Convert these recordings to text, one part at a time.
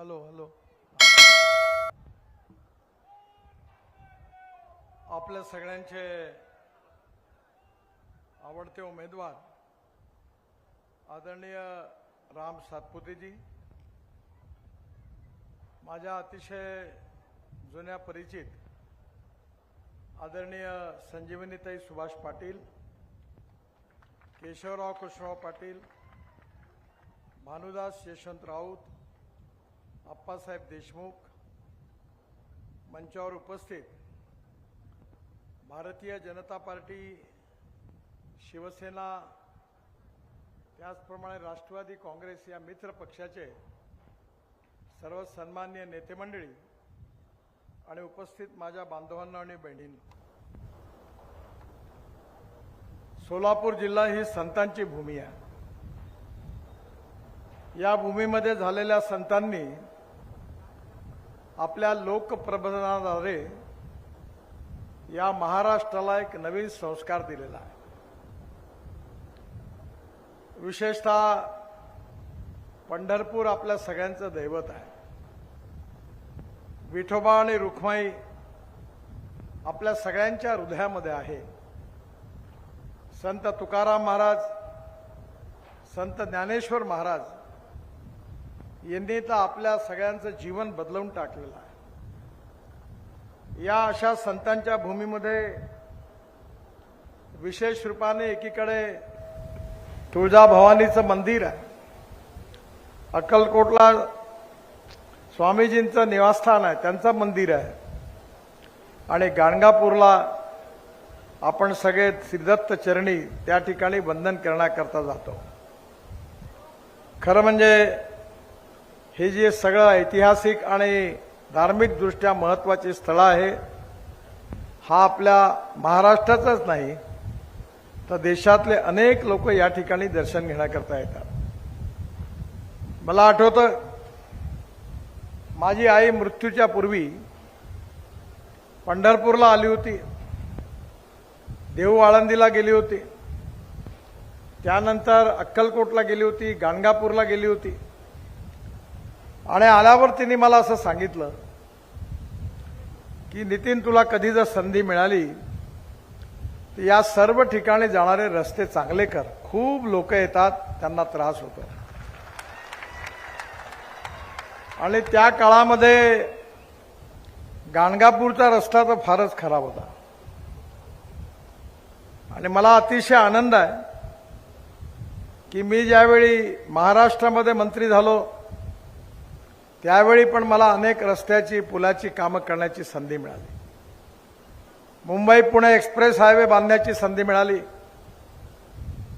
Hello hello आपल्या सगळ्यांचे आवडते उमेदवार आदरणीय राम सातपुतेजी, माझ्या अतिशय जुन्या परिचित आदरणीय संजीवनीताई सुभाष पाटील, केशवराव कृष्णराव पाटील, भानुदास यशवंत राऊत, अप्पासाहेब देशमुख, मंचावर उपस्थित भारतीय जनता पार्टी, शिवसेना, त्याचप्रमाणे राष्ट्रवादी काँग्रेस या मित्र पक्षाचे सर्व सन्माननीय नेते मंडळी आणि उपस्थित माझ्या बांधवांना आणि बहिणींनो, सोलापूर जिल्हा ही संतांची भूमी आहे. या भूमीमध्ये झालेल्या संतांनी आपल्या लोकप्रबोधनाद्वारे या महाराष्ट्राला एक नवीन संस्कार दिलेला आहे. विशेषतः पंढरपूर आपल्या सगळ्यांचं दैवत आहे. विठोबा आणि रुक्माई आपल्या सगळ्यांच्या हृदयामध्ये आहे. संत तुकाराम महाराज, संत ज्ञानेश्वर महाराज यांनी तर आपल्या सगळ्यांचं जीवन बदलवून टाकलेलं आहे. या अशा संतांच्या भूमीमध्ये विशेष रूपाने एकीकडे तुळजाभवानीचं मंदिर आहे, अक्कलकोटला स्वामीजींचं निवासस्थान आहे, त्यांचं मंदिर आहे, आणि गाणगापूरला आपण सगळे श्रीदत्त चरणी त्या ठिकाणी वंदन करण्याकरता जातो. खरं म्हणजे हे जे सगळं ऐतिहासिक आणि धार्मिक दृष्ट्या महत्त्वाची स्थळं आहे, हा आपल्या महाराष्ट्राचाच नाही तर देशातले अनेक लोक या ठिकाणी दर्शन घेण्याकरता येतात. मला आठवतं, माझी आई मृत्यूच्या पूर्वी पंढरपूरला आली होती, देहू आळंदीला गेली होती, त्यानंतर अक्कलकोटला गेली होती, गाणगापूरला गेली होती, आणि आल्यावर तिने मला असं सांगितलं की नितीन, तुला कधी जर संधी मिळाली तर या सर्व ठिकाणी जाणारे रस्ते चांगले कर. खूप लोक येतात, त्यांना त्रास होतो. आणि त्या काळामध्ये गाणगापूरचा रस्ता तर फारच खराब होता. आणि मला अतिशय आनंद आहे की मी ज्यावेळी महाराष्ट्रामध्ये मंत्री झालो त्यावेळी पण मला अनेक रस्त्याची, पुलाची कामं करण्याची संधी मिळाली. मुंबई पुणे एक्सप्रेस हायवे बांधण्याची संधी मिळाली,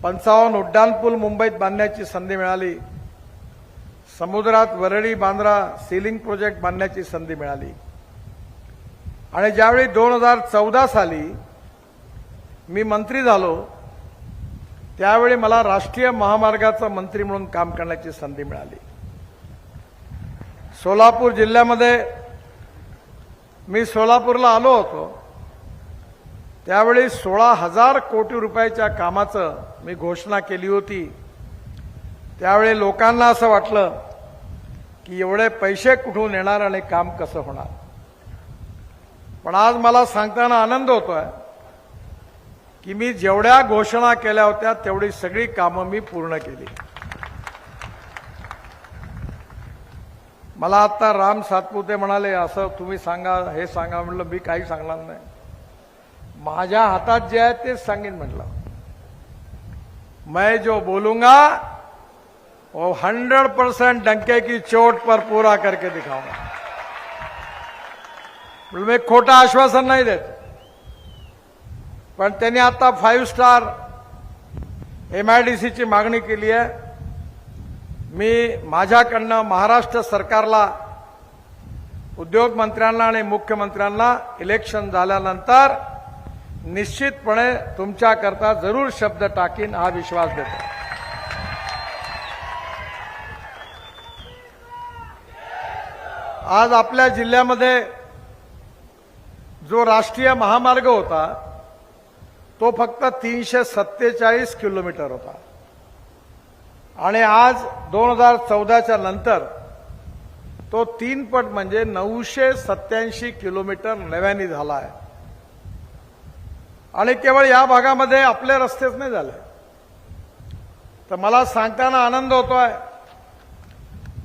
55 उड्डाणपूल मुंबईत बांधण्याची संधी मिळाली, समुद्रात वरळी बांद्रा सीलिंग प्रोजेक्ट बांधण्याची संधी मिळाली. आणि ज्यावेळी 2014 साली मी मंत्री झालो त्यावेळी मला राष्ट्रीय महामार्गाचा मंत्री म्हणून काम करण्याची संधी मिळाली. सोलापूर जिल्ह्यामध्ये मी सोलापूरला आलो होतो त्यावेळी 16,000 कोटी रुपयाच्या कामाचं मी घोषणा केली होती. त्यावेळी लोकांना असं वाटलं की एवढे पैसे कुठून येणार आणि काम कसं होणार. पण आज मला सांगताना आनंद होतोय की मी जेवढ्या घोषणा केल्या होत्या तेवढी सगळी कामं मी पूर्ण केली. मला आता राम सातपुते म्हणाले, असं तुम्ही सांगा, हे सांगा. म्हटलं मी काही सांगणार नाही, माझ्या हातात जे आहे तेच सांगेन. म्हटलं मैं जो बोलूंगा वो 100% डंके की चोट पर पूरा करके दिखाऊंगा. म्हटलं मी खोटं आश्वासन नाही देत. पण त्यांनी आता 5 स्टार MIDCची मागणी केली आहे. मी माझ्याकडनं महाराष्ट्र सरकारला, उद्योग मंत्र्यांना आणि मुख्यमंत्र्यांना इलेक्शन झाल्यानंतर निश्चितपणे तुमच्याकरता जरूर शब्द टाकीन, हा विश्वास देतो. आज आपल्या जिल्ह्यामध्ये जो राष्ट्रीय महामार्ग होता तो फक्त 347 किलोमीटर होता. आणि आज 2014च्या नंतर तो 3 पट म्हणजे 987 किलोमीटर नव्याने झाला आहे. आणि केवळ या भागामध्ये आपले रस्तेच नाही झाले, तर मला सांगताना आनंद होतोय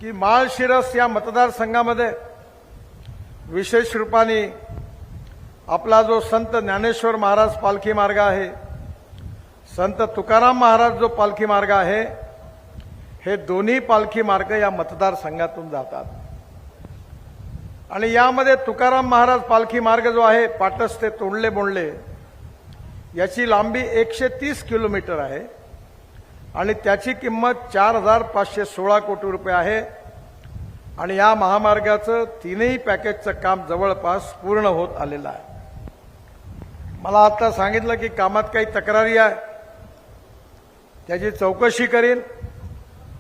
की माळशिरस या मतदारसंघामध्ये विशेष रूपाने आपला जो संत ज्ञानेश्वर महाराज पालखी मार्ग आहे, संत तुकाराम महाराज जो पालखी मार्ग आहे, हे दोन्ही पालखी मार्ग या मतदारसंघातून जातात. आणि यामध्ये तुकाराम महाराज पालखी मार्ग जो आहे पाटस ते तोंडले बोंडले याची लांबी 130 किलोमीटर आहे आणि त्याची किंमत 4,516 कोटी रुपये आहे. आणि या महामार्गाचं तीनही पॅकेजचं काम जवळपास पूर्ण होत आलेलं आहे. मला आता सांगितलं की कामात काही तक्रारी आहे, त्याची चौकशी करीन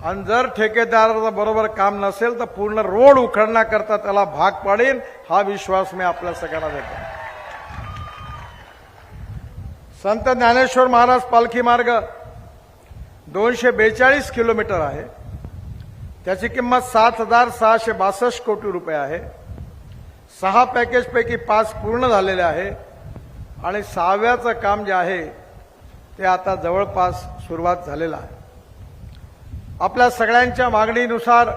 आणि जर ठेकेदाराचं बरोबर काम नसेल तर पूर्ण रोड उखडण्याकरता त्याला भाग पाडेन, हा विश्वास मी आपल्या सगळ्यांना देतो. संत ज्ञानेश्वर महाराज पालखी मार्ग 242 किलोमीटर आहे, त्याची किंमत 7,662 कोटी रुपये आहे. 6 पॅकेजपैकी 5 पूर्ण झालेले आहे आणि 6व्याचं काम जे आहे ते आता जवळपास सुरुवात झालेलं आहे. आपल्या सगळ्यांच्या मागणीनुसार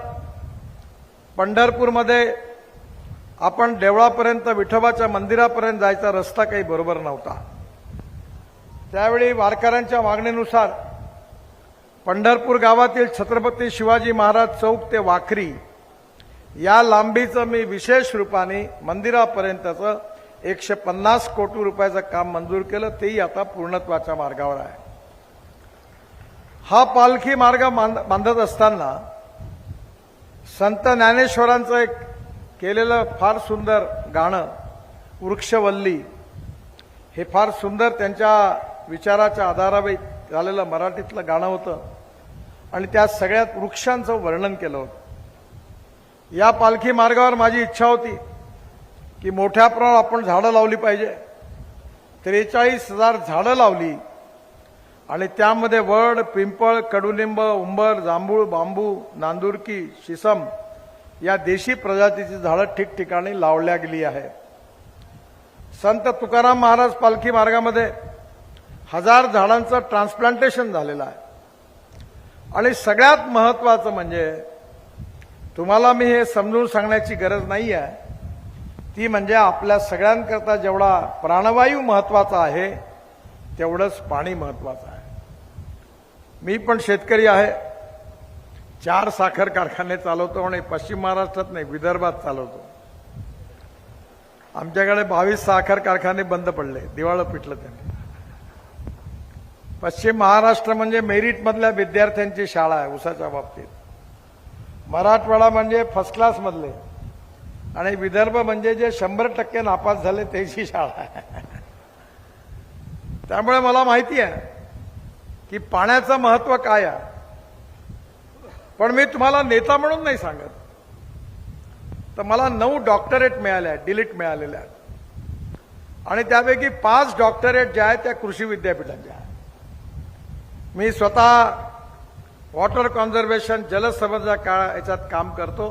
पंढरपूरमध्ये आपण देवळापर्यंत विठोबाच्या मंदिरापर्यंत जायचा रस्ता काही बरोबर नव्हता. त्यावेळी वारकऱ्यांच्या मागणीनुसार पंढरपूर गावातील छत्रपती शिवाजी महाराज चौक ते वाखरी या लांबीचं मी विशेष रूपाने मंदिरापर्यंतचं 150 कोटी रुपयाचं काम मंजूर केलं, तेही आता पूर्णत्वाच्या मार्गावर आहे. हा पालखी मार्ग बांधत असताना संत ज्ञानेश्वरांचं एक केलेलं फार सुंदर गाणं वृक्षवल्ली, हे फार सुंदर त्यांच्या विचाराच्या आधारावर झालेलं मराठीतलं गाणं होतं आणि त्या सगळ्यात वृक्षांचं वर्णन केलं होतं. या पालखी मार्गावर माझी इच्छा होती की मोठ्या प्रमाणात आपण झाडं लावली पाहिजे. 43,000 झाडं लावली आणि त्यामध्ये वड, पिंपळ, कडुलिंब, उंबर, जांभूळ, बांबू, नांदुरकी, शिसम या देशी प्रजातीची झाडं ठिकठिकाणी लावल्या गेली आहे. संत तुकाराम महाराज पालखी मार्गामध्ये 1000 झाडांचं ट्रान्सप्लांटेशन झालेलं आहे. आणि सगळ्यात महत्वाचं म्हणजे तुम्हाला मी हे समजून सांगण्याची गरज नाही आहे, ती म्हणजे आपल्या सगळ्यांकरता जेवढा प्राणवायू महत्वाचा आहे तेवढंच पाणी महत्वाचं आहे. मी पण शेतकरी आहे, 4 साखर कारखाने चालवतो आणि पश्चिम महाराष्ट्रात नाही विदर्भात चालवतो. आमच्याकडे 22 साखर कारखाने बंद पडले, दिवाळं पिटलं त्यांनी. पश्चिम महाराष्ट्र म्हणजे मेरिटमधल्या विद्यार्थ्यांची शाळा आहे ऊसाच्या बाबतीत, मराठवाडा म्हणजे फर्स्ट क्लास मधले आणि विदर्भ म्हणजे जे 100% नापास झाले त्याची शाळा आहे. त्यामुळे मला माहिती आहे की पाण्याचं महत्व काय आहे. पण मी तुम्हाला नेता म्हणून नाही सांगत, तर मला 9 डॉक्टरेट मिळाल्या, डिलीट मिळालेल्या आहेत आणि त्यापैकी 5 डॉक्टरेट ज्या आहेत त्या कृषी विद्यापीठांच्या आहेत. मी स्वतः वॉटर कॉन्झर्वेशन जलसंवर्धन याच्यात काम करतो,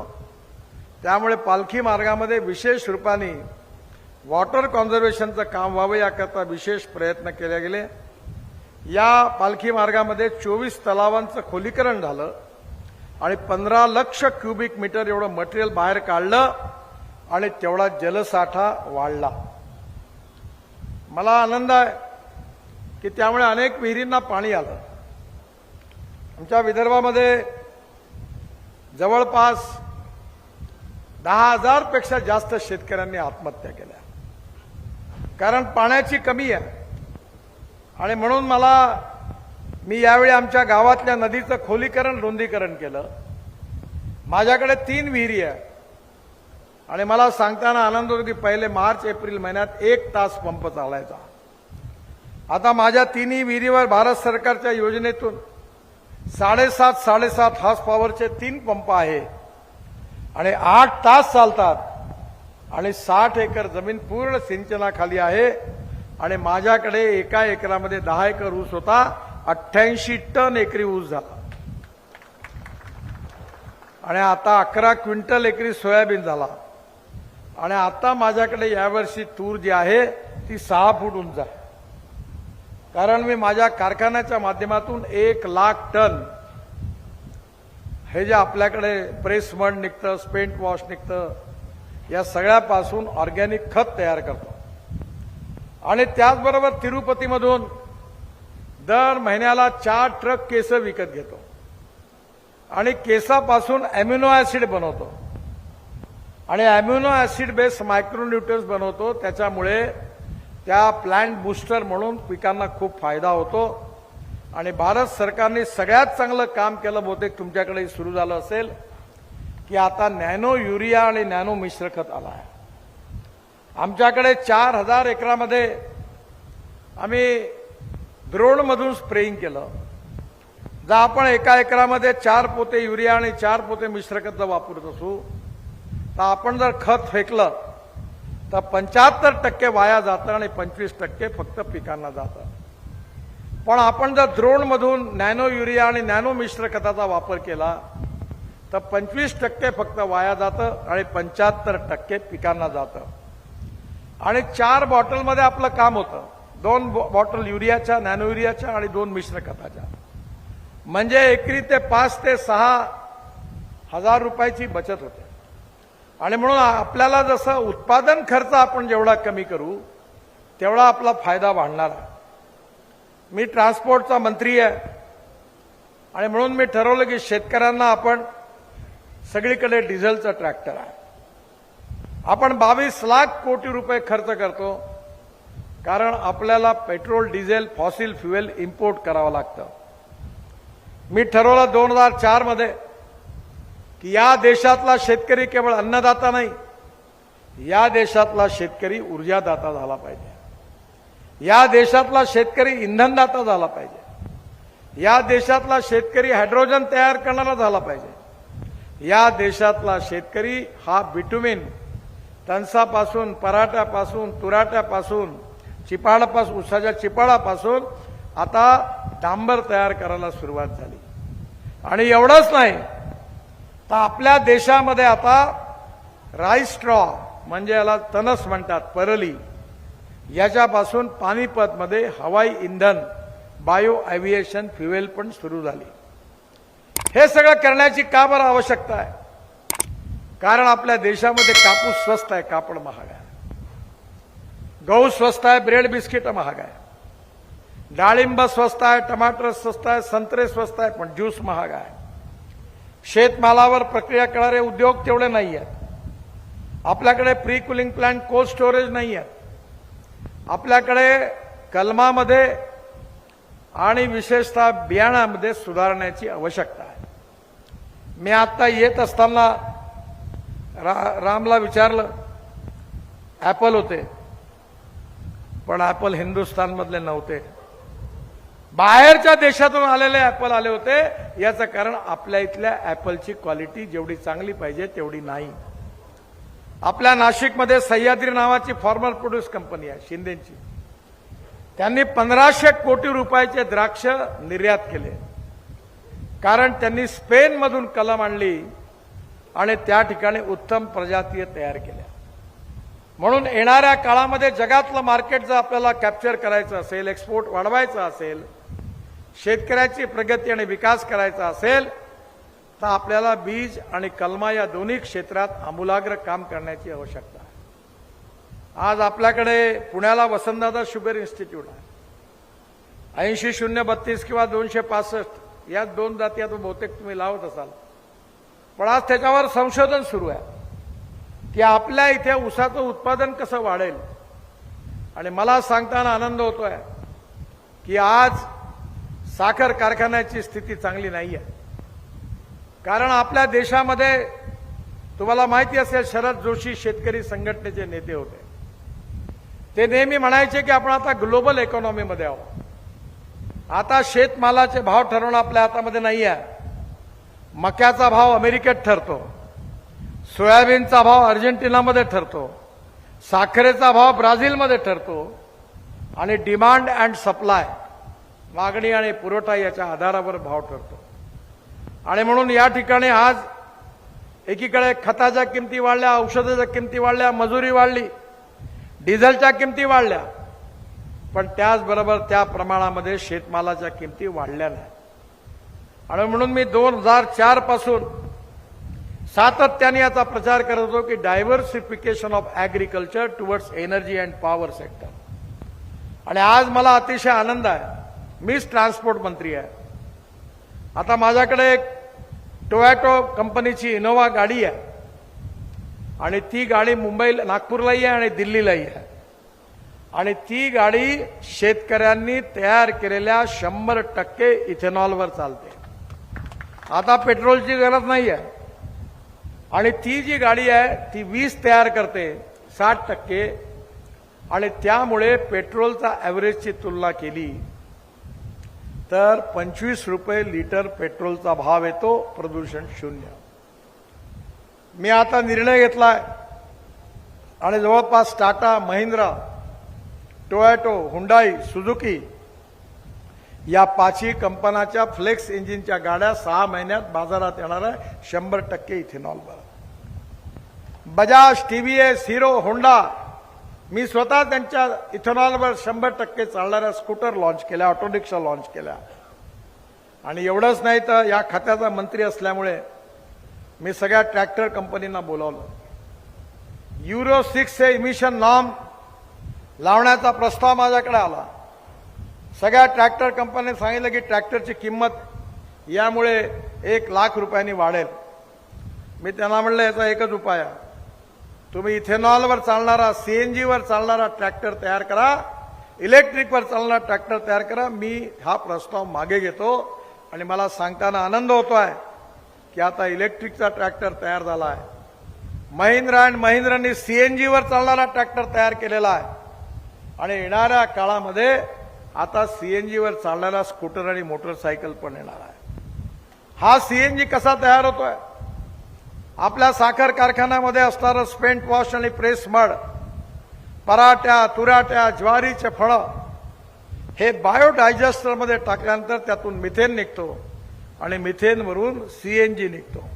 त्यामुळे पालखी मार्गामध्ये विशेष रूपाने वॉटर कॉन्झर्वेशनचं काम व्हावं याकरता विशेष प्रयत्न केले गेले. या पालखी मार्गामध्ये 24 तलावांचं खोलीकरण झालं आणि 15 लाख क्युबिक मीटर एवढं मटेरियल बाहेर काढलं आणि तेवढा जलसाठा वाढला. मला आनंद आहे की त्यामुळे अनेक विहिरींना पाणी आलं. आमच्या विदर्भामध्ये जवळपास 10,000 पेक्षा जास्त शेतकऱ्यांनी आत्महत्या केल्या, कारण पाण्याची कमी आहे. आणि म्हणून मी यावेळी आमच्या गावातल्या नदीचं खोलीकरण रुंदीकरण केलं. माझ्याकडे 3 विहिरी आहे आणि मला सांगताना आनंद होतो की पहिले मार्च एप्रिल महिन्यात 1 तास पंप चालायचा. आता माझ्या 3ही विहिरीवर भारत सरकारच्या योजनेतून 7.5 हॉर्स पॉवरचे 3 पंप आहे आणि 8 तास चालतात आणि 60 एकर जमीन पूर्ण सिंचनाखाली आहे. आणि माझ्याकडे एका एकरामध्ये 10 एकर ऊस होता, 88 टन एकरी ऊस झाला. आणि आता 11 क्विंटल एकरी सोयाबीन झाला आणि आता माझ्याकडे यावर्षी तूर जी आहे ती 6 फूट उंच आहे. कारण मी माझ्या कारखान्याच्या माध्यमातून 1 लाख टन हे जे आपल्याकडे प्रेस मड निघतं, स्पेंट वॉश निघतं, या सगळ्यापासून ऑर्गॅनिक खत तयार करतो. आणि त्याचबरोबर तिरुपतीमधून दर महिन्याला 4 ट्रक केस विकत घेतो आणि केसापासून अॅमिनो ऍसिड बनवतो आणि अॅमिनो ऍसिड बेस मायक्रोन्यूट्रियन्स बनवतो. त्याच्यामुळे त्या प्लांट बुस्टर म्हणून पिकांना खूप फायदा होतो. आणि भारत सरकारने सगळ्यात चांगलं काम केलं, बहुतेक तुमच्याकडे सुरू झालं असेल, की आता नॅनो युरिया आणि नॅनो मिश्र खत आला आहे. आमच्याकडे 4000 एकरामध्ये आम्ही ड्रोनमधून स्प्रेइंग केलं. जर आपण एका एकरामध्ये 4 पोते युरिया आणि 4 पोते मिश्र खत वापरत असू, तर आपण जर खत फेकलं तर 75% वाया जातं आणि 25% फक्त पिकांना जातं. पण आपण जर ड्रोनमधून नॅनो युरिया आणि नॅनो मिश्र खताचा वापर केला तर 25% फक्त वाया जातं आणि 75% पिकांना जातं. आणि 4 बॉटलमध्ये आपलं काम होतं. 2 बॉटल युरियाच्या, नॅनो युरियाच्या आणि 2 मिश्र खताच्या. म्हणजे एकरी ते 5 ते 6 हजार रुपयाची बचत होते. आणि म्हणून आपल्याला जसं उत्पादन खर्च आपण जेवढा कमी करू तेवढा आपला फायदा वाढणार आहे. मी ट्रान्सपोर्टचा मंत्री आहे आणि म्हणून मी ठरवलं की शेतकऱ्यांना आपण सगळीकडे डिझेलचं ट्रॅक्टर आहे. आपण 22 लाख कोटी रुपये खर्च करतो कारण आपल्याला petrol, diesel, fossil fuel import करावं लागतं. मी ठरवलं 2004 मध्ये की या देशातला शेतकरी केवळ अन्नदाता नाही, या देशातला शेतकरी ऊर्जादाता झाला पाहिजे. या देशातला शेतकरी इंधनदाता झाला पाहिजे. या देशातला शेतकरी हायड्रोजन तयार करणारा झाला पाहिजे. या देशातला शेतकरी हा बिटुमिन, तणसापासून, पराठ्यापासून, तुराट्यापासून, चिपाडापासून, उसाच्या चिपाडापासून आता डांबर तयार करायला सुरुवात झाली. आणि एवढंच नाही तर आपल्या देशामध्ये आता राईस स्ट्रॉ म्हणजे याला तणस म्हणतात, परली, याच्यापासून पानिपतमध्ये हवाई इंधन, बायो एव्हिएशन फ्युएल पण सुरू झाली. हे सगळं करण्याची का बरं आवश्यकता आहे? कारण आपल्या देशामध्ये कापूस स्वस्त आहे, कापड महाग आहे, गहू स्वस्त आहे, ब्रेड बिस्किट महाग आहे, डाळिंब स्वस्त आहे, टमाटर स्वस्त आहे, संत्रे स्वस्त आहे, पण ज्यूस महाग आहे. शेतमालावर प्रक्रिया करणारे उद्योग तेवढे नाही आहेत. आपल्याकडे pre cooling plant, cold storage नाही आहेत. आपल्याकडे कलमामध्ये आणि विशेषतः बियाणामध्ये सुधारण्याची आवश्यकता आहे. मी आता येत असताना रामला विचारलं, ॲपल होते पण ॲपल हिंदुस्थानमधले नव्हते, बाहेरच्या देशातून आलेले ॲपल आले होते. याचं कारण आपल्या इथल्या ॲपलची क्वालिटी जेवढी चांगली पाहिजे तेवढी नाही. आपल्या नाशिकमध्ये सह्याद्री नावाची फार्मर प्रोड्यूस कंपनी आहे, शिंदेची. त्यांनी 1500 कोटी रुपयाचे द्राक्ष निर्यात केले कारण त्यांनी स्पेनमधून कलम आणली आणि त्या ठिकाणी उत्तम प्रजातीय तयार केल्या. म्हणून येणाऱ्या काळामध्ये जगातलं मार्केट जर आपल्याला कॅप्चर करायचं असेल, एक्सपोर्ट वाढवायचा असेल, शेतकऱ्याची प्रगती आणि विकास करायचा असेल, तर आपल्याला बीज आणि कलमा या दोन्ही क्षेत्रात आमूलाग्र काम करण्याची आवश्यकता आहे. आज आपल्याकडे पुण्याला वसंतदादा शुगर इन्स्टिट्यूट आहे. 80-032 किंवा 265 या 2 जाती आता बहुतेक तुम्ही लावत असाल. पण आज त्याच्यावर संशोधन सुरू आहे की आपल्या इथे ऊसाचं उत्पादन कसं वाढेल. आणि मला सांगताना आनंद होतोय की आज साखर कारखान्याची स्थिती चांगली नाही आहे. कारण आपल्या देशामध्ये तुम्हाला माहिती असेल, शरद जोशी शेतकरी संघटनेचे नेते होते. ते नेहमी म्हणायचे की आपण आता ग्लोबल इकॉनॉमीमध्ये आहोत. आता शेतमालाचे भाव ठरवणं आपल्या हातामध्ये नाही आहे. मक्याचा भाव अमेरिकेत ठरतो, सोयाबीनचा भाव अर्जेंटिनामध्ये ठरतो, साखरेचा भाव ब्राझीलमध्ये ठरतो आणि डिमांड अँड सप्लाय, मागणी आणि पुरवठा याच्या आधारावर भाव ठरतो. आणि म्हणून या ठिकाणी आज एकीकडे खताच्या किमती वाढल्या, औषधाच्या किमती वाढल्या, मजुरी वाढली, डिझेलच्या किमती वाढल्या, पण त्याचबरोबर त्या प्रमाणामध्ये शेतमालाच्या किमती वाढल्या नाही. आणि म्हणून मी 2004 पासून सातत्याने याचा प्रचार करत होतो की diversification of agriculture towards energy and power sector. आणि आज मला अतिशय आनंद आहे, मीच ट्रान्सपोर्ट मंत्री आहे. आता माझ्याकडे एक टोयोटो कंपनीची इनोव्हा गाडी आहे आणि ती गाडी मुंबईला, नागपूरलाही आहे आणि दिल्लीलाही आहे. आणि ती गाडी शेतकऱ्यांनी तयार केलेल्या 100% इथेनॉलवर चालते. आता पेट्रोलची गरज नाही आहे. आणि ती जी गाडी आहे ती 20 तयार करते 60%. आणि त्यामुळे पेट्रोलचा ॲव्हरेजची तुलना केली तर 25 रुपये लिटर पेट्रोलचा भाव येतो, प्रदूषण शून्य. मी आता निर्णय घेतलाय आणि जवळपास Tata, Mahindra, Toyota, Hyundai, Suzuki या 5ही कंपन्यांच्या फ्लेक्स इंजिनच्या गाड्या 6 महिन्यात बाजारात येणार आहे 100% इथेनॉलवर. बजाज, टीव्हीएस, हिरो, होंडा, मी स्वतः त्यांच्या इथेनॉलवर 100% चालणाऱ्या स्कूटर लॉन्च केल्या, ऑटो रिक्षा लॉन्च केल्या. आणि एवढंच नाही तर या खात्याचा मंत्री असल्यामुळे मी सगळ्या ट्रॅक्टर कंपनींना बोलावलं. युरो 6 हे इमिशन नॉर्म लावण्याचा प्रस्ताव माझ्याकडे आला. सगळ्या ट्रॅक्टर कंपन्यांनी सांगितलं की ट्रॅक्टरची किंमत यामुळे 1 लाख रुपयांनी वाढेल. मी त्यांना म्हणलं याचा एकच उपाय आहे, तुम्ही इथेनॉलवर चालणारा, सीएनजीवर चालणारा ट्रॅक्टर तयार करा, इलेक्ट्रिकवर चालणारा ट्रॅक्टर तयार करा. मी हा प्रस्ताव मागे घेतो आणि मला सांगताना आनंद होतोय की आता इलेक्ट्रिकचा ट्रॅक्टर तयार झाला आहे. महिंद्रा अँड महिंद्रांनी सीएनजीवर चालणारा ट्रॅक्टर तयार केलेला आहे. आणि येणाऱ्या काळामध्ये आता सीएनजीवर चालणारा स्कूटर आणि मोटरसायकल पण येणार आहे. हा सीएनजी कसा तयार होतोय? आपल्या साखर कारखान्यामध्ये असणारं स्पेंट वॉश आणि प्रेस मड, पराठ्या, तुराट्या, ज्वारीचे फळं हे बायोडायजेस्टरमध्ये टाकल्यानंतर त्यातून मिथेन निघतो आणि मिथेनवरून सीएनजी निघतो.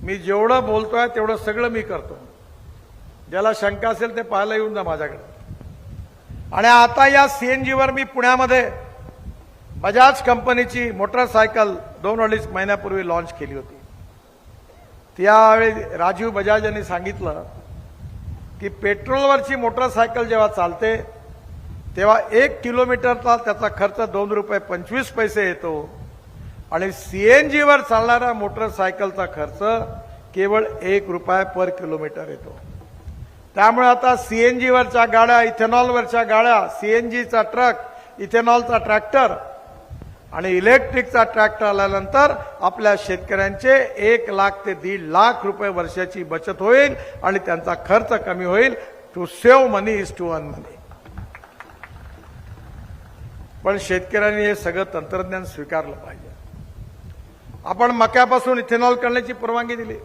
मी जेवढं बोलतोय तेवढं सगळं मी करतो. ज्याला शंका असेल ते पाहायला येऊन जा माझ्याकडे. आणि आता या सीएनजीवर मी पुण्यामध्ये बजाज कंपनीची मोटरसायकल 2-2.5 महिन्यापूर्वी लॉन्च केली होती. त्यावेळी राजीव बजाज यांनी सांगितलं की पेट्रोलवरची मोटरसायकल जेव्हा चालते तेव्हा 1 किलोमीटरचा त्याचा खर्च 2 रुपये 25 पैसे येतो आणि सीएनजीवर चालणाऱ्या मोटरसायकलचा खर्च केवळ 1 रुपया पर किलोमीटर येतो. त्यामुळे आता सीएनजीवरच्या गाड्या, इथेनॉलवरच्या गाड्या, सीएनजीचा ट्रक, इथेनॉलचा ट्रॅक्टर आणि इलेक्ट्रिकचा ट्रॅक्टर आल्यानंतर आपल्या शेतकऱ्यांचे 1 लाख ते 1.5 लाख रुपये वर्षाची बचत होईल आणि त्यांचा खर्च कमी होईल. To save money is to earn money. पण शेतकऱ्यांनी हे सगळं तंत्रज्ञान स्वीकारलं पाहिजे. आपण मक्यापासून इथेनॉल करण्याची परवानगी दिली,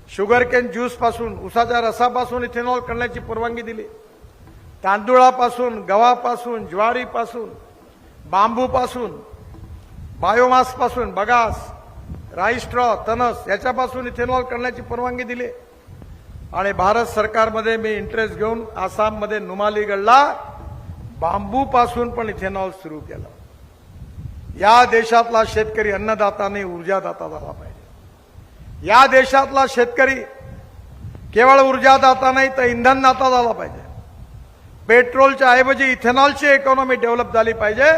शुगर केन ज्यूस पासून, उसाच्या रसापासून इथेनॉल करण्याची परवानगी दिली, तांदूळापासून, गव्हापासून, ज्वारीपासून, बांबूपासून, बायोमास पासून, बगास, राईस स्ट्रॉ, तणस याच्यापासून इथेनॉल करण्याची परवानगी दिली. आणि भारत सरकारमध्ये मी इंटरेस्ट घेऊन आसाममध्ये नुमालीगडला बांबूपासून पण इथेनॉल सुरू केलं. या देशातला शेतकरी अन्नदाता नाही, ऊर्जादाता झाला पाहिजे. या देशातला शेतकरी केवळ ऊर्जादाता नाही तर इंधनदाता झाला पाहिजे. पेट्रोलच्या ऐवजी इथेनॉलची इकॉनॉमी डेव्हलप झाली पाहिजे.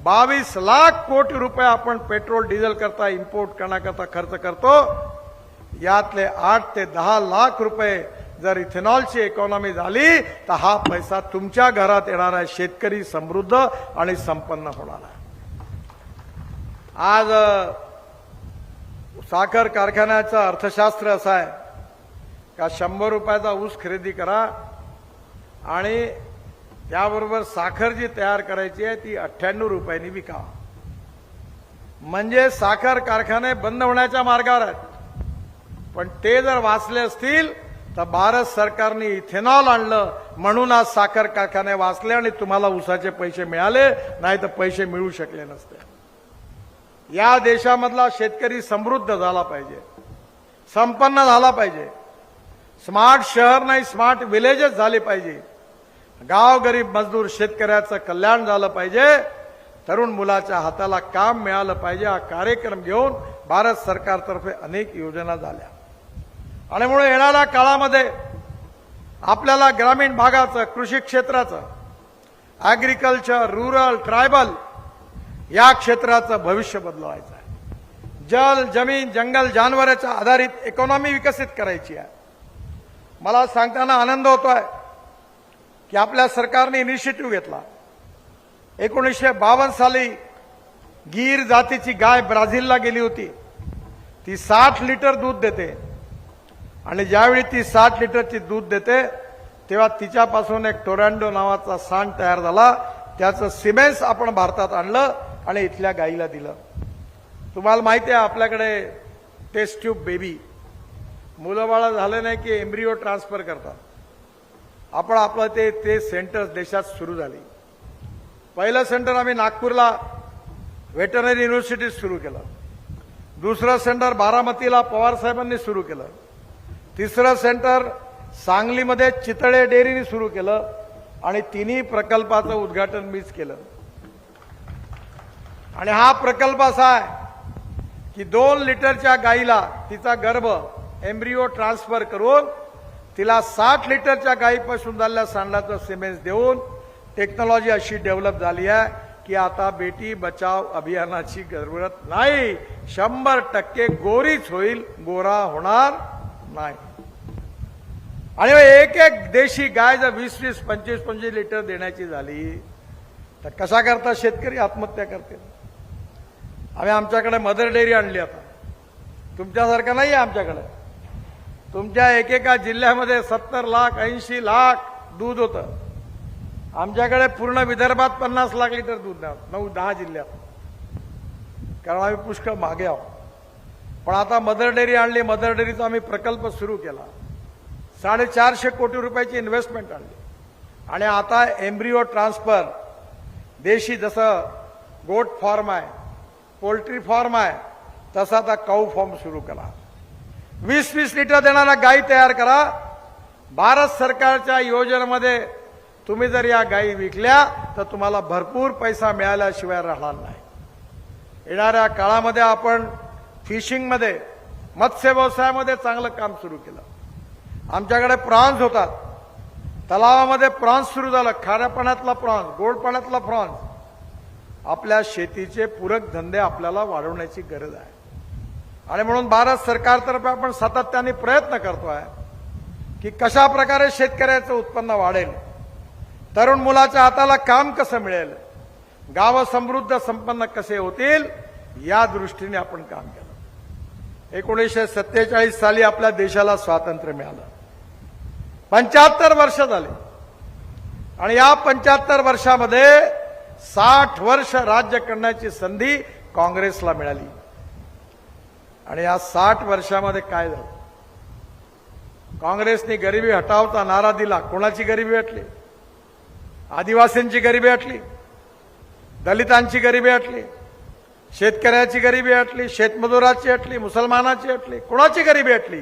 22 लाख कोटी रुपये आपण पेट्रोल डिझेल करता, इम्पोर्ट करण्याकरता खर्च करतो. यातले 8 ते 10 लाख रुपये जर इथेनॉलची इकॉनॉमी झाली तर हा पैसा तुमच्या घरात येणार आहे. शेतकरी समृद्ध आणि संपन्न होणार आहे. आज साखर कारखान्याचं अर्थशास्त्र असं आहे का 100 रुपयाचा ऊस खरेदी करा आणि त्याबरोबर साखर जी तयार करायची आहे ती 98 रुपयांनी विका. म्हणजे साखर कारखाने बंद होण्याच्या मार्गावर आहेत. पण ते जर वाचले असतील तर भारत सरकारने इथेनॉल आणलं म्हणून आज साखर कारखाने वाचले आणि तुम्हाला ऊसाचे पैसे मिळाले, नाही तर पैसे मिळू शकले नसते. या देशामधला शेतकरी समृद्ध झाला पाहिजे. संपन्न झाला पाहिजे, स्मार्ट शहर नाही स्मार्ट विलेजेस झाले पाहिजे, गाव गरीब मजदूर शेतकऱ्याचं कल्याण झालं पाहिजे, तरुण मुलाच्या हाताला काम मिळालं पाहिजे. हा कार्यक्रम घेऊन भारत सरकारतर्फे अनेक योजना झाल्या. आणि म्हणून येणाऱ्या काळामध्ये आपल्याला ग्रामीण भागाचं, कृषी क्षेत्राचं, ॲग्रिकल्चर, रुरल, ट्रायबल या क्षेत्राचं भविष्य बदलवायचं आहे. जल, जमीन, जंगल, जानवराच्या आधारित इकॉनॉमी विकसित करायची आहे. मला सांगताना आनंद होतोय की आपल्या सरकारने इनिशिएटिव्ह घेतला. 1952 साली गीर जातीची गाय ब्राझीलला गेली होती. ती 60 लिटर दूध देते आणि ज्यावेळी ती 60 लिटरची दूध देते तेव्हा तिच्यापासून एक टोरॅन्डो नावाचा सांड तयार झाला. त्याचं सिमेंस आपण भारतात आणलं आणि इथल्या गाईला दिलं. तुम्हाला माहिती आहे आपल्याकडे टेस्ट ट्यूब बेबी मुलं बाळा झालं नाही की एम्ब्रिओ ट्रान्सफर करतात. आपण आपलं ते सेंटर्स देशात सुरू झाली. पहिलं सेंटर आम्ही नागपूरला व्हेटरनरी युनिव्हर्सिटीत सुरू केलं. दुसरं सेंटर बारामतीला पवार साहेबांनी सुरू केलं. तिसरं सेंटर सांगलीमध्ये चितळे डेअरीने सुरू केलं आणि तिन्ही प्रकल्पाचं उद्घाटन मीच केलं. आणि हा प्रकल्प असा आहे की 2 लिटरच्या गाईला तिचा गर्भ एम्ब्रिओ ट्रान्सफर करून तिला 60 लिटरच्या गाईपासून झालेल्या सांडाचं सिमेंस देऊन टेक्नॉलॉजी अशी डेव्हलप झाली आहे की आता बेटी बचाव अभियानाची जरूरत नाही. 100% गोरीच होईल, गोरा होणार नाही. आणि एक एक देशी गाय जर 20-20, 25-25 लिटर देण्याची झाली तर कशा करता शेतकरी आत्महत्या करतील. आम्ही आमच्याकडे मदर डेअरी आणली. आता तुमच्यासारखं नाही आहे आमच्याकडे. तुमच्या एकेका जिल्ह्यामध्ये 70 लाख 80 लाख दूध होतं. आमच्याकडे पूर्ण विदर्भात 50 लाख लिटर दूध द्या 9-10 जिल्ह्यात, कारण आम्ही पुष्कळ मागे आहोत. पण आता मदर डेअरी आणली. मदर डेअरीचा आम्ही प्रकल्प सुरू केला. 450 कोटी रुपयाची इन्व्हेस्टमेंट आणली. आणि आता एम्ब्रिओ ट्रान्सफर देशी जसं गोट फॉर्म आहे, पोल्ट्री फॉर्म आहे, तसा आता काऊ फॉर्म सुरू करा. 20-20 लिटर देणारा गाई तयार करा. भारत सरकारच्या योजनेमध्ये तुम्ही जर या गायी विकल्या तर तुम्हाला भरपूर पैसा मिळाल्याशिवाय राहणार नाही. येणाऱ्या काळामध्ये आपण फिशिंगमध्ये, मत्स्य व्यवसायामध्ये चांगलं काम सुरू केलं. आमच्याकडे प्रॉन्स होतात. तलावामध्ये प्रॉन्स सुरू झालं. खाऱ्या पाण्यातला प्रॉन्स, गोड पाण्यातला प्रॉन्स. आपल्या शेतीचे पूरक धंदे आपल्याला वाढवण्याची गरज आहे. आणि म्हणून भारत सरकारतर्फे आपण सातत्याने प्रयत्न करतोय की कशा प्रकारे शेतकऱ्याचं उत्पन्न वाढेल, तरुण मुलाच्या हाताला काम कसं मिळेल, गावं समृद्ध संपन्न कसे होतील, या दृष्टीने आपण काम केलं. 1947 साली आपल्या देशाला स्वातंत्र्य मिळालं. 75 वर्ष झाले आणि या 75 वर्षामध्ये 60 वर्ष राज्य करण्याची संधी काँग्रेसला मिळाली. आणि या 60 वर्षामध्ये काय झालं? काँग्रेसने गरिबी हटावचा नारा दिला. कोणाची गरिबी हटली? आदिवासींची गरिबी हटली, दलितांची गरिबी हटली, शेतकऱ्याची गरिबी हटली, शेतमजुराची हटली, मुसलमानाची हटली. कोणाची गरिबी हटली?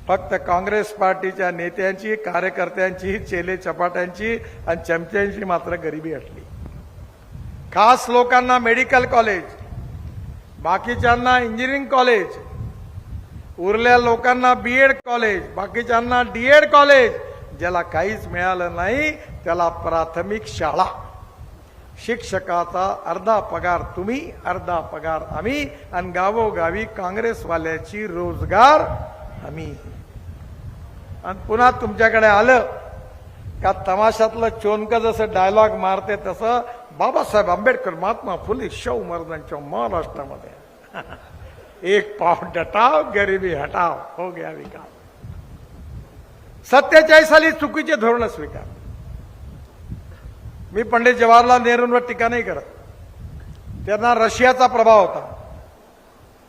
फक्त काँग्रेस पार्टीच्या नेत्यांची, कार्यकर्त्यांची, चेले चपाट्यांची आणि चमच्यांची मात्र गरिबी हटली. खास लोकांना मेडिकल कॉलेज, बाकीच्यांना इंजिनिअरिंग कॉलेज, उरल्या लोकांना बीएड कॉलेज, बाकीच्यांना डीएड कॉलेज. ज्याला काहीच मिळालं नाही त्याला प्राथमिक शाळा. शिक्षकाचा अर्धा पगार तुम्ही, अर्धा पगार आम्ही, आणि गावोगावी काँग्रेसवाल्याची रोजगार आम्ही. आणि पुन्हा तुमच्याकडे आलं का तमाशातलं चोनक जसं डायलॉग मारते तसं बाबासाहेब आंबेडकर, महात्मा फुले, शाहू महाराजांच्या महाराष्ट्रामध्ये एक पाव डटाव, गरिबी हटाव, हो गया विकास. 47 साली चुकीचे धोरण स्वीकार. मी पंडित जवाहरलाल नेहरूंवर टीका नाही करत. त्यांना रशियाचा प्रभाव होता.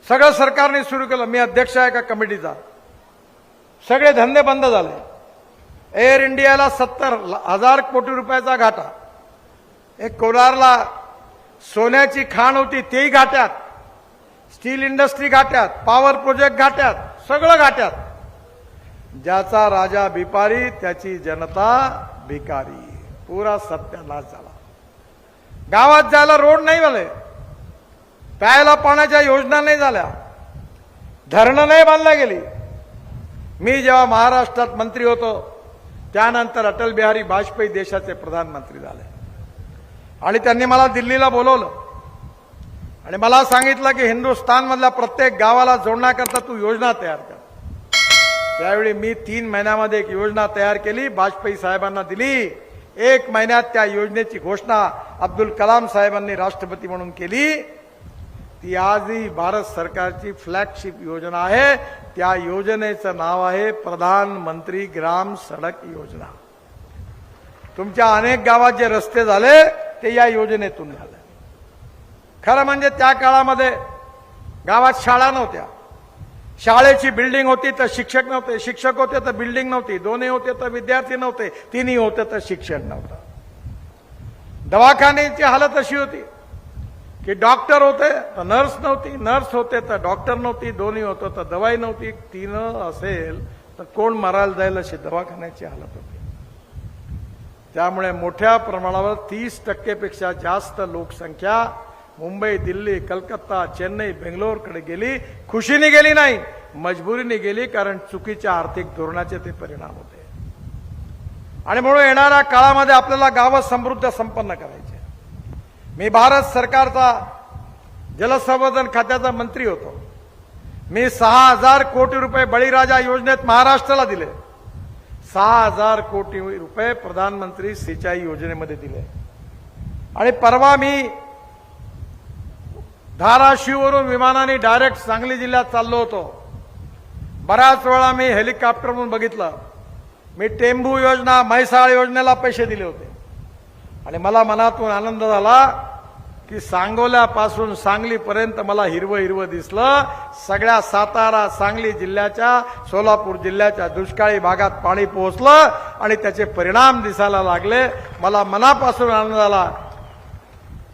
सगळं सरकारने सुरू केलं. मी अध्यक्ष आहे का कमिटीचा. सगळे धंदे बंद झाले. एअर इंडियाला 70,000 कोटी रुपयाचा घाटा. एक कोलारला सोन्याची खाण होती तेही घाट्यात. स्टील इंडस्ट्री घाट्यात, पॉवर प्रोजेक्ट घाट्यात, सगळं घाट्यात. ज्याचा राजा भिपारी त्याची जनता भिकारी. पुरा सत्यानाश झाला. गावात जायला रोड नाही झाले, प्यायला पाण्याच्या योजना नाही झाल्या, धरणं नाही बांधल्या गेली. मी जेव्हा महाराष्ट्रात मंत्री होतो त्यानंतर अटल बिहारी वाजपेयी देशाचे प्रधानमंत्री झाले आणि त्यांनी मला दिल्लीला बोलवलं आणि मला सांगितलं की हिंदुस्थानमधल्या प्रत्येक गावाला जोडण्याकरता तू योजना तयार कर. त्यावेळी मी 3 महिन्यामध्ये एक योजना तयार केली, वाजपेयी साहेबांना दिली. 1 महिन्यात त्या योजनेची घोषणा अब्दुल कलाम साहेबांनी राष्ट्रपती म्हणून केली. ती आजही भारत सरकारची फ्लॅगशिप योजना आहे. त्या योजनेचं नाव आहे प्रधानमंत्री ग्राम सडक योजना. तुमच्या अनेक गावात जे रस्ते झाले ते या योजनेतून झाले. खरं म्हणजे त्या काळामध्ये गावात शाळा नव्हत्या. शाळेची बिल्डिंग होती तर शिक्षक नव्हते, शिक्षक होते तर बिल्डिंग नव्हती, दोन्ही होते तर विद्यार्थी नव्हते, तिन्ही होते तर शिक्षण नव्हतं. दवाखान्याची हालत अशी होती की डॉक्टर होते तर नर्स नव्हती, नर्स होते तर डॉक्टर नव्हती, दोन्ही होतं तर दवाई नव्हती. तीन असेल तर कोण मरायला जाईल अशी दवाखान्याची हालत होती. त्यामुळे मोठ्या प्रमाणावर 30% पेक्षा जास्त लोकसंख्या मुंबई, दिल्ली, कलकत्ता, चेन्नई, बेंगलोरकडे गेली. खुशीने गेली नाही, मजबुरीने गेली, कारण चुकीच्या आर्थिक धोरणाचे ते परिणाम होते. आणि म्हणून येणाऱ्या काळामध्ये आपल्याला गावं समृद्ध संपन्न करायचे. मी भारत सरकारचा जलसंवर्धन खात्याचा मंत्री होतो. मी 6,000 कोटी रुपये बळीराजा योजनेत महाराष्ट्राला दिले. 6,000 कोटी रुपये प्रधानमंत्री सिंचाई योजनेमध्ये दिले. आणि परवा मी धाराशिववरून विमानाने डायरेक्ट सांगली जिल्ह्यात चाललो होतो. बऱ्याच वेळा मी हेलिकॉप्टरवरून बघितलं. मी टेंभू योजना, म्हैसाळ योजनेला पैसे दिले होते आणि मला मनातून आनंद झाला की सांगोल्यापासून सांगलीपर्यंत मला हिरवं हिरवं दिसलं. सगळ्या सातारा, सांगली जिल्ह्याच्या, सोलापूर जिल्ह्याच्या दुष्काळी भागात पाणी पोहोचलं आणि त्याचे परिणाम दिसायला लागले. मला मनापासून आनंद झाला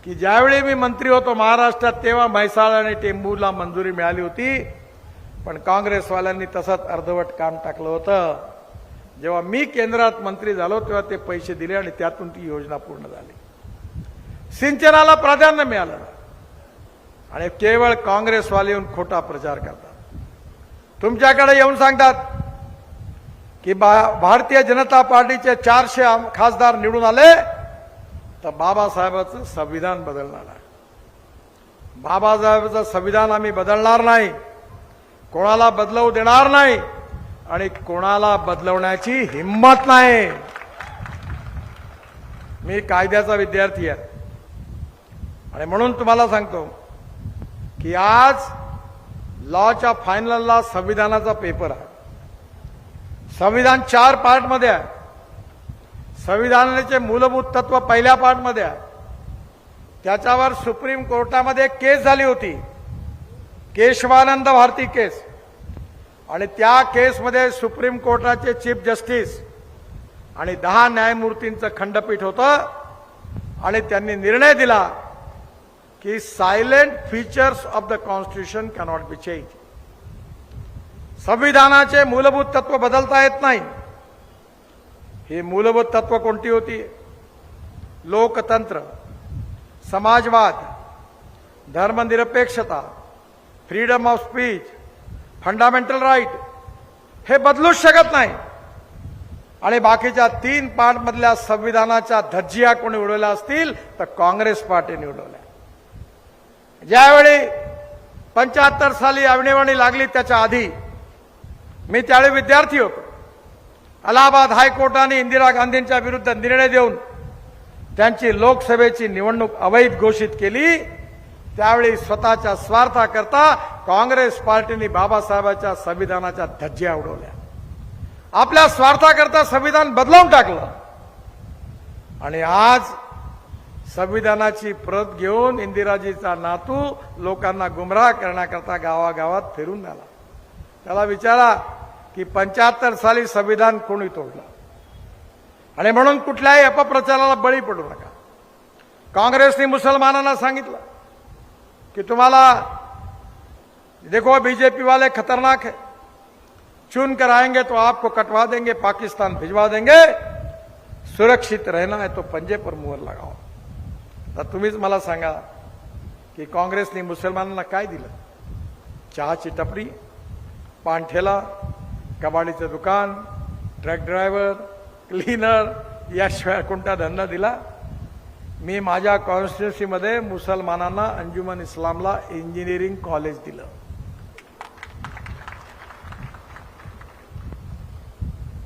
की ज्यावेळी मी मंत्री होतो महाराष्ट्रात तेव्हा म्हैसाळ आणि टेंभूला मंजुरी मिळाली होती, पण काँग्रेसवाल्यांनी तसंच अर्धवट काम टाकलं होतं. जेव्हा मी केंद्रात मंत्री झालो तेव्हा ते पैसे दिले आणि त्यातून ती योजना पूर्ण झाली. सिंचनाला प्राधान्य मिळालं आणि केवळ काँग्रेसवाले येऊन खोटा प्रचार करतात. तुमच्याकडे येऊन सांगतात की भारतीय जनता पार्टीचे 400 खासदार निवडून आले तर बाबासाहेबांचं संविधान बदलणार आहे. बाबासाहेबांचं संविधान आम्ही बदलणार नाही, कोणाला बदलवू देणार नाही आणि कोणाला बदलवण्याची हिंमत नाही. मी कायद्याचा विद्यार्थी आहे आणि म्हणून तुम्हाला सांगतो की आज लॉच्या फायनलला संविधानाचा पेपर आहे. संविधान 4 पार्टमध्ये आहे. संविधानाचे मूलभूत तत्व पहिल्या पार्टमध्ये आहे. त्याच्यावर सुप्रीम कोर्टामध्ये एक केस झाली होती, केशवानंद भारती केस, आणि त्या केसमध्ये सुप्रीम कोर्टाचे चीफ जस्टिस आणि 10 न्यायमूर्तींचं खंडपीठ होतं आणि त्यांनी निर्णय दिला की silent features of the constitution cannot be change. संविधानाचे मूलभूत तत्व बदलता येत नाही. ही मूलभूत तत्व कोणती होती? लोकतंत्र, समाजवाद, धर्मनिरपेक्षता, freedom of speech, fundamental right. हे बदलूच शकत नाही. आणि बाकीच्या 3 पार्ट मधल्या संविधानाच्या धज्जिया कोणी उडवल्या असतील तर काँग्रेस पार्टीने उडवल्या. ज्यावेळी 75 साली आणीबाणी लागली त्याच्या आधी मी त्यावेळी विद्यार्थी होतो. अलाहाबाद हायकोर्टाने इंदिरा गांधींच्या विरुद्ध निर्णय देऊन त्यांची लोकसभेची निवडणूक अवैध घोषित केली. त्यावेळी स्वतःच्या स्वार्थाकरता काँग्रेस पार्टीने बाबासाहेबांच्या संविधानाच्या धज्जिया उडवल्या. आपल्या स्वार्थाकरता संविधान बदलवून टाकलं आणि आज संविधानाची प्रत घेऊन इंदिराजीचा नातू लोकांना गुमराह करण्याकरता गावागावात फिरून आला. त्याला विचारा की 75 साली संविधान कोणी तोडलं. आणि म्हणून कुठल्याही अपप्रचाराला बळी पडू नका. काँग्रेसने मुसलमानांना सांगितलं की तुम्हाला देखो बीजेपी वाले खतरनाक है, चुन कर आएंगे तो आपको कटवा देंगे, पाकिस्तान भिजवा देंगे, सुरक्षित रहना है तो पंजे पर मुहर लगाओ। तर तुम्हीच मला सांगा की काँग्रेसने मुसलमानांना काय दिलं? चहाची टपरी, पान ठेला, कबाडीचं दुकान, ट्रक ड्रायव्हर, क्लीनर, याशिवाय कोणता धंदा दिला? मी माझ्या कॉन्स्टिट्युन्सीमध्ये मुसलमानांना अंजुमन इस्लामला इंजिनिअरिंग कॉलेज दिलं।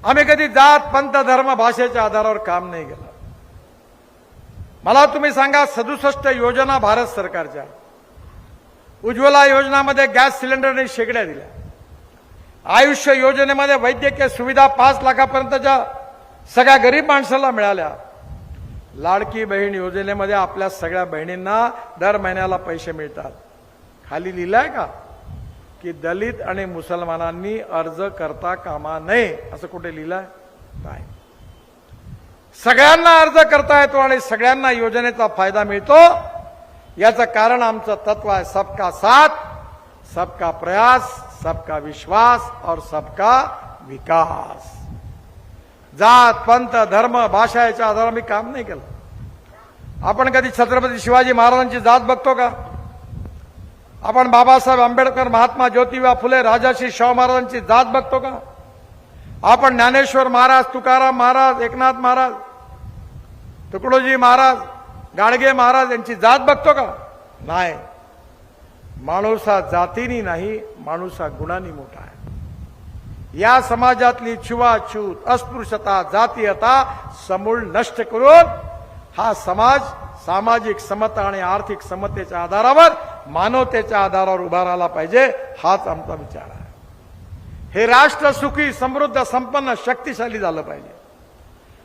आम्ही कधी जात पंथ धर्म भाषेच्या आधारावर काम नाही केलं। मला तुम्ही सांगा, 67 योजना भारत सरकारच्या, उज्ज्वला योजनामध्ये गॅस सिलेंडरने शेगड्या दिल्या, आयुष्य योजनेमध्ये वैद्यकीय सुविधा 5 लाखापर्यंतच्या सगळ्या गरीब माणसाला मिळाल्या, लाडकी बहीण योजनेमध्ये आपल्या सगळ्या बहिणींना दर महिन्याला पैसे मिळतात। खाली लिहिलंय का की दलित आणि मुसलमानांनी अर्ज करता कामा नये, असं कुठे लिहिलंय? नाही। सगळ्यांना अर्ज करता येतो आणि सगळ्यांना योजनेचा फायदा मिळतो। याचं कारण आमचं तत्व आहे सबका साथ, सबका प्रयास, सबका विश्वास और सबका विकास। जात पंथ धर्म भाषा याच्या आधारावर मी काम नाही केलं। आपण कधी छत्रपती शिवाजी महाराजांची जात बघतो का? आपण बाबासाहेब आंबेडकर, महात्मा ज्योतिबा फुले, राजाश्री शाहू महाराजांची जात बघतो का? आपण ज्ञानेश्वर महाराज, तुकाराम महाराज, एकनाथ महाराज, तुकडोजी महाराज, गाडगे महाराज यांची जात बघतो का? नाही। माणूस हा जातीनी नाही, माणूस हा गुणांनी मोठा आहे। या समाजातली छुवाछूत, अस्पृश्यता, जातीयता समूळ नष्ट करून हा समाज सामाजिक समता आणि आर्थिक समतेच्या आधारावर, मानवतेच्या आधारावर उभा राहिला पाहिजे, हाच आमचा विचार आहे। हे राष्ट्र सुखी, समृद्ध, संपन्न, शक्तिशाली झालं पाहिजे,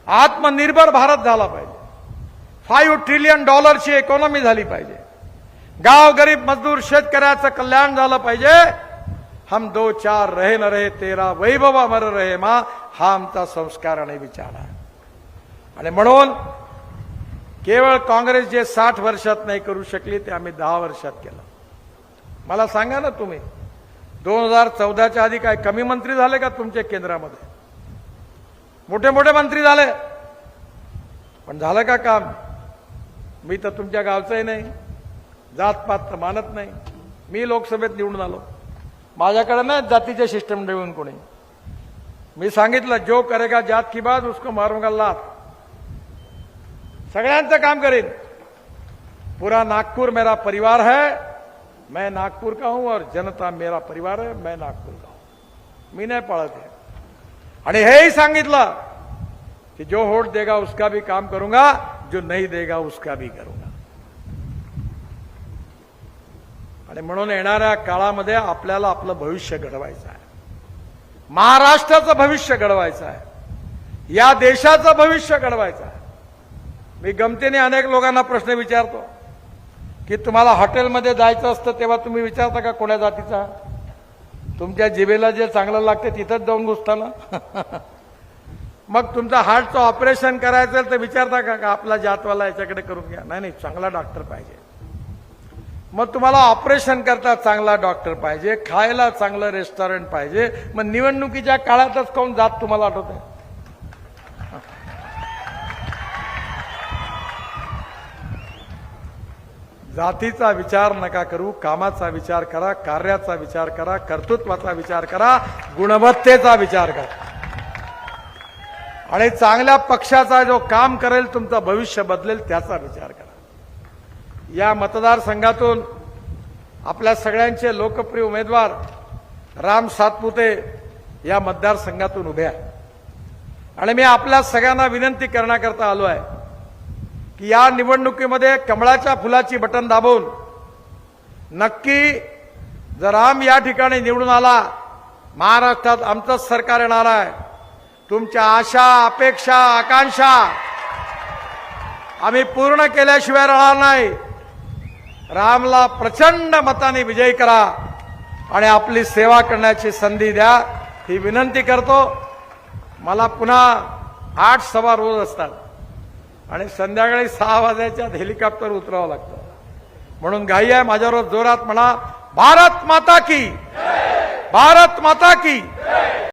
आत्मनिर्भर भारत झाला पाहिजे, $5 ट्रिलियन ची इकॉनॉमी झाली पाहिजे, गाव गरीब मजदूर शेतकऱ्याचं कल्याण झालं पाहिजे। हम 2 4 रहे न रहे, तेरा वैभव अमर रहे मा, हा आमचा संस्कार आणि विचार आहे। आणि म्हणून केवळ काँग्रेस जे 60 वर्षात नाही करू शकली ते आम्ही 10 वर्षात केलं। मला सांगा ना तुम्ही, 2014च्या आधी काय कमी मंत्री झाले का तुमच्या केंद्रामध्ये? मोठे मोठे मंत्री झाले, पण झालं का काम? मी तर तुमच्या गावचंही नाही, जातपात तर मानत नाही। मी लोकसभेत निवडून आलो, माझ्याकडे ना जातीचे सिस्टम देऊन कोणी। मी सांगितलं, जो करेगा जात की बात उसको मारूंगा लात। सगळ्यांचं काम करेन। पूरा नागपुर मेरा परिवार है, मैं नागपुर का हूं, और जनता मेरा परिवार है, मैं नागपुर का हूं। मी नाही पळत आहे। आणि हेही सांगितलं कि जो वोट देगा उसका भी काम करूंगा, जो नहीं देगा उसका भी करूंगा। आणि म्हणून येणाऱ्या काळामध्ये आपल्याला आपलं भविष्य घडवायचं आहे, महाराष्ट्राचं भविष्य घडवायचं आहे, या देशाचं भविष्य घडवायचं आहे। मी गमतीने अनेक लोकांना प्रश्न विचारतो की तुम्हाला हॉटेलमध्ये जायचं असतं तेव्हा तुम्ही विचारता का कोण्या जातीचा? तुमच्या जिभेला जे चांगलं लागते तिथंच जाऊन घुसता ना। मग तुमचं हार्टचं ऑपरेशन करायचं तर विचारता का आपला जातवाला याच्याकडे करून घ्या? नाही, चांगला डॉक्टर पाहिजे। मग तुम्हाला ऑपरेशन करता चांगला डॉक्टर पाहिजे, खायला चांगलं रेस्टॉरंट पाहिजे, मग निवडणुकीच्या काळातच कोण जात तुम्हाला आठवते? जातीचा विचार नका करू, कामाचा विचार करा, कार्याचा विचार करा, कर्तृत्वाचा विचार करा, गुणवत्तेचा विचार करा, आणि चांगल्या पक्षाचा जो काम करेल, तुमचं भविष्य बदलेल, त्याचा विचार करा। या मतदारसंघातून आपल्या सगळ्यांचे लोकप्रिय उमेदवार राम सातपुते या मतदारसंघातून उभे आहेत, आणि मी आपल्या सगळ्यांना विनंती करण्याकरता आलो आहे की या निवडणुकीमध्ये कमळाच्या फुलाची बटन दाबून नक्की जर राम या ठिकाणी निवडून आला, महाराष्ट्रात आमचंच सरकार येणार आहे। तुमच्या आशा, अपेक्षा, आकांक्षा आम्ही पूर्ण केल्याशिवाय राहणार नाही। रामला प्रचंड मताने विजयी करा आणि आपली सेवा करण्याची संधी द्या, ही विनंती करतो। मला पुन्हा 8 सभा रोज असतात आणि संध्याकाळी 6 वाजायच्या हेलिकॉप्टर उतरावं लागतं, म्हणून घाई आहे। माझ्यावर जोरात म्हणा, भारत माता की, भारत माता की।